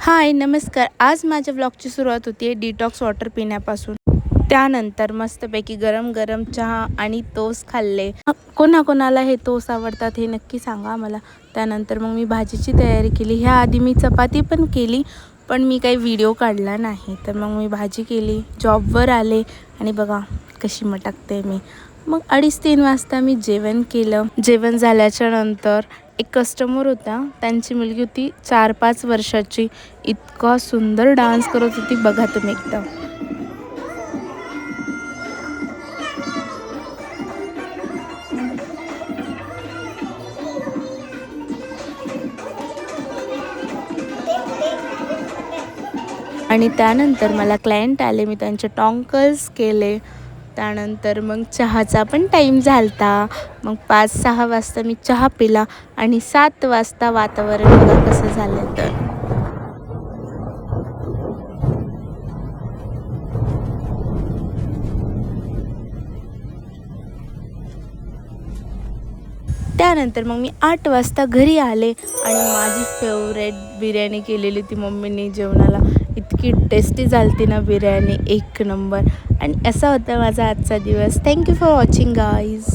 हाय नमस्कार. आज माझ्या व्लॉगची सुरुवात होती आहे डिटॉक्स वॉटर पिण्यापासून. त्यानंतर मस्तपैकी गरम गरम चहा आणि टोस्ट खाल्ले. कोणाकोणाला हे टोस्ट आवडतात हे नक्की सांगा मला. त्यानंतर मग मी भाजीची तयारी केली. ह्याआधी मी चपाती पण केली, पण मी काही व्हिडिओ काढला नाही. तर मग मी भाजी केली, जॉबवर आले आणि बघा कशी मटकते मी. मग 2:30-3 वाजता मी जेवण केलं. जेवण झाल्याच्या नंतर एक कस्टमर होता, त्यांची मुलगी होती 4-5 वर्षाची. इतका सुंदर डान्स करत होती बघा तुम्ही एकदा. आणि त्यानंतर मला क्लायंट आले, मी त्यांचे टॉंकल्स केले. त्यानंतर मग चहाचा पण टाईम झालता. मग 5-6 वाजता मी चहा पिला आणि 7 वाजता वातावरण बघा कसं झालं तर. त्यानंतर मग मी 8 वाजता घरी आले आणि माझी फेवरेट बिर्याणी केलेली ती मम्मीने जेवणाला. इतकी टेस्टी झालती ना बिर्याणी, एक नंबर. आणि असा होता माझा आजचा दिवस. Thank you for watching guys.